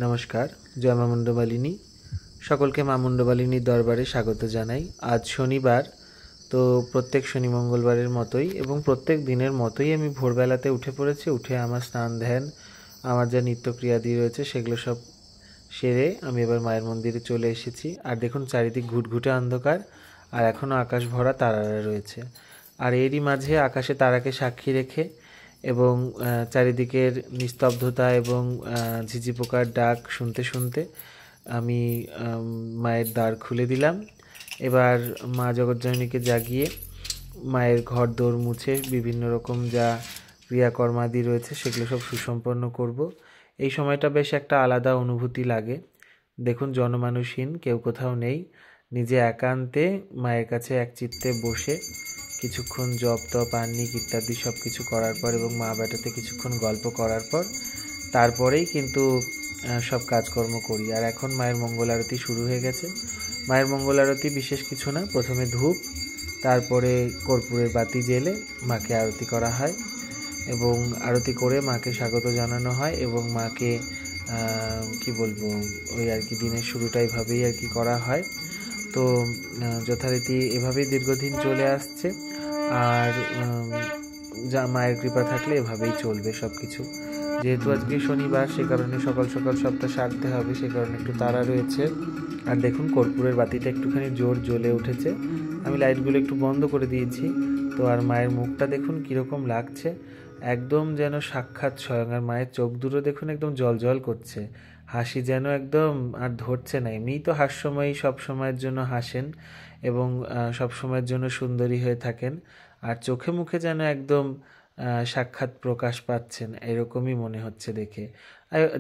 নমস্কার, জয় মা মুন্ডমালিনী। সকলকে মা মুন্ডমালিনীর দরবারে স্বাগত জানাই। আজ শনিবার, তো প্রত্যেক শনি মঙ্গলবারের মতোই এবং প্রত্যেক দিনের মতোই আমি ভোরবেলাতে উঠে পড়েছি। উঠে আমার স্নান ধ্যান, আমার যা নিত্যক্রিয়াদি রয়েছে সেগুলো সব সেরে আমি এবার মায়ের মন্দিরে চলে এসেছি। আর দেখুন চারিদিক ঘুটঘুটে অন্ধকার, আর এখনও আকাশ ভরা তারারা রয়েছে। আর এরই মাঝে আকাশে তারাকে সাক্ষী রেখে এবং চারিদিকের নিস্তব্ধতা এবং ঝিঝি পোকার ডাক শুনতে শুনতে আমি মায়ের দ্বার খুলে দিলাম। এবার মা জগৎজননীকে জাগিয়ে মায়ের ঘর দোর মুছে বিভিন্ন রকম যা ক্রিয়াকর্মাদি রয়েছে সেগুলো সব সুসম্পন্ন করব। এই সময়টা বেশ একটা আলাদা অনুভূতি লাগে। দেখুন, জনমানুষহীন, কেউ কোথাও নেই, নিজে একান্তে মায়ের কাছে এক চিত্তে বসে কিছুক্ষণ জপ তপ আহ্নিক ইত্যাদি সব কিছু করার পর এবং মা বেটাতে কিছুক্ষণ গল্প করার পর তারপরেই কিন্তু সব কাজকর্ম করি। আর এখন মায়ের মঙ্গল আরতি শুরু হয়ে গেছে। মায়ের মঙ্গল আরতি বিশেষ কিছু না, প্রথমে ধূপ, তারপরে কর্পূরের বাতি জ্বেলে মাকে আরতি করা হয় এবং আরতি করে মাকে স্বাগত জানানো হয় এবং মাকে কি বলবো, ওই আর কি দিনের শুরুটা এভাবেই আর কি করা হয়। তো যথারীতি এভাবেই দীর্ঘদিন চলে আসছে। আর যা মায়ের কৃপা থাকলে এভাবেই চলবে সব কিছু। যেহেতু আজকে শনিবার, সে কারণে সকাল সকাল সবটা সারতে হবে, সে কারণে একটু তাড়া রয়েছে। আর দেখুন, কর্পূরের বাতিটা একটুখানি জোর জ্বলে উঠেছে, আমি লাইটগুলো একটু বন্ধ করে দিয়েছি। তো আর মায়ের মুখটা দেখুন কীরকম লাগছে, একদম যেন সাক্ষাৎ স্বয়ং। আর মায়ের চোখ দুটো দেখুন একদম জল জল করছে, হাসি যেন একদম আর ধরছে না। এমনিই তো হাস্যময়ী, সব সময়ের জন্য হাসেন এবং সব সময়ের জন্য সুন্দরী হয়ে থাকেন, আর চোখে মুখে যেন একদম সাক্ষাৎ প্রকাশ পাচ্ছেন, এরকমই মনে হচ্ছে দেখে।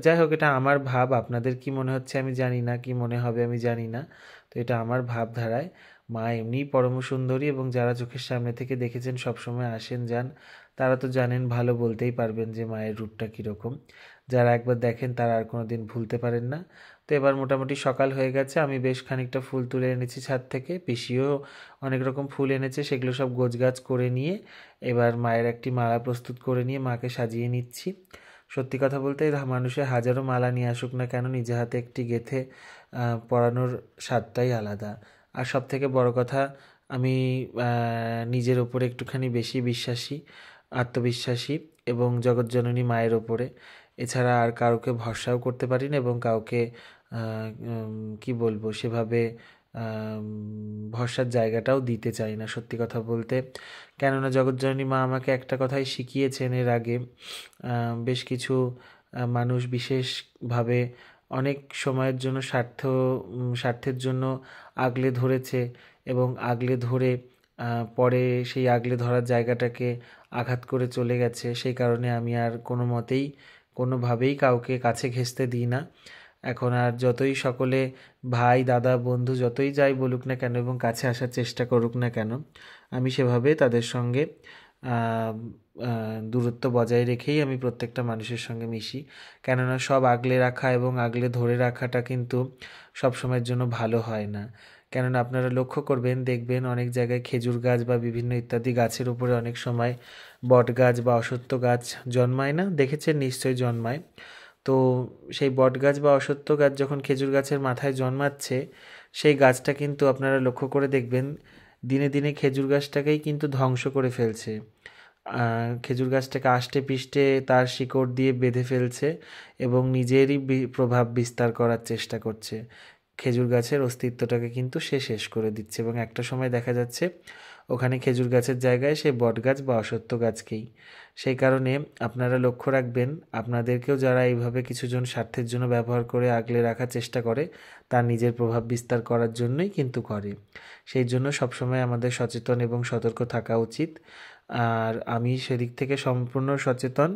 যাই হোক, এটা আমার ভাব, আপনাদের কি মনে হচ্ছে আমি জানি না, কি মনে হবে আমি জানি না। তো এটা আমার ভাবধারায়। মা এমনিই পরম সুন্দরী এবং যারা চোখের সামনে থেকে দেখেছেন, সবসময় আসেন যান, তারা তো জানেন, ভালো বলতেই পারবেন যে মায়ের রূপটা কীরকম। যারা একবার দেখেন তারা আর কোনো দিন ভুলতে পারেন না। তো এবার মোটামুটি সকাল হয়ে গেছে, আমি বেশ খানিকটা ফুল তুলে এনেছি ছাদ থেকে, পিসিও অনেক রকম ফুল এনেছে, সেগুলো সব গোছগাছ করে নিয়ে এবার মায়ের একটি মালা প্রস্তুত করে নিয়ে মাকে সাজিয়ে নিচ্ছি। সত্যি কথা বলতে মানুষের হাজারো মালা নিয়ে আসুক না কেন, নিজে হাতে একটি গেথে পরানোর স্বাদটাই আলাদা। আর সব থেকে বড় কথা, আমি নিজের ওপরে একটুখানি বেশি বিশ্বাসী, আত্মবিশ্বাসী এবং জগৎজননী মায়ের ওপরে। এছাড়া আর কাউকে ভরসাও করতে পারি না এবং কাউকে কি বলবো, সেভাবে ভরসার জায়গাটাও দিতে চাই না সত্যি কথা বলতে। কেননা জগৎজননী মা আমাকে একটা কথাই শিখিয়েছেন এর আগে। বেশ কিছু মানুষ বিশেষভাবে অনেক সময়ের জন্য স্বার্থের জন্য আগলে ধরেছে এবং আগলে ধরে পরে সেই আগলে ধরার জায়গাটাকে আঘাত করে চলে গেছে। সেই কারণে আমি আর কোনো মতেই কোনোভাবেই কাউকে কাছে ঘেঁষতে দিই না। এখন আর যতই সকলে ভাই দাদা বন্ধু যতই যাই বলুক না কেন এবং কাছে আসার চেষ্টা করুক না কেন, আমি সেভাবে তাদের সঙ্গে দূরত্ব বজায় রেখেই আমি প্রত্যেকটা মানুষের সঙ্গে মিশি। কেননা সব আগলে রাখা এবং আগলে ধরে রাখাটা কিন্তু সব সময়ের জন্য ভালো হয় না। কেননা আপনারা লক্ষ্য করবেন, দেখবেন অনেক জায়গায় খেজুর গাছ বা বিভিন্ন ইত্যাদি গাছের উপরে অনেক সময় বট গাছ বা অশ্বত্থ গাছ জন্মায় না, দেখেছেন নিশ্চয়ই জন্মায়। তো সেই বট গাছ বা অশ্বত্থ গাছ যখন খেজুর গাছের মাথায় জন্মাচ্ছে, সেই গাছটা কিন্তু আপনারা লক্ষ্য করে দেখবেন দিনে দিনে খেজুর গাছটাকেই কিন্তু ধ্বংস করে ফেলছে। খেজুর গাছটাকে আষ্টে পিষ্টে তার শিকড় দিয়ে বেঁধে ফেলছে এবং নিজেরই প্রভাব বিস্তার করার চেষ্টা করছে। খেজুর গাছের অস্তিত্বটাকে কিন্তু সে শেষ করে দিচ্ছে এবং একটা সময় দেখা যাচ্ছে ওখানে খেজুর গাছের জায়গায় সে বট গাছ বা অশ্বত্থ গাছকেই। সেই কারণে আপনারা লক্ষ্য রাখবেন, আপনাদেরকেও যারা এইভাবে কিছুজন স্বার্থের জন্য ব্যবহার করে আগলে রাখার চেষ্টা করে, তার নিজের প্রভাব বিস্তার করার জন্যই কিন্তু করে। সেই জন্য সবসময় আমাদের সচেতন এবং সতর্ক থাকা উচিত। আর আমি সেদিক থেকে সম্পূর্ণ সচেতন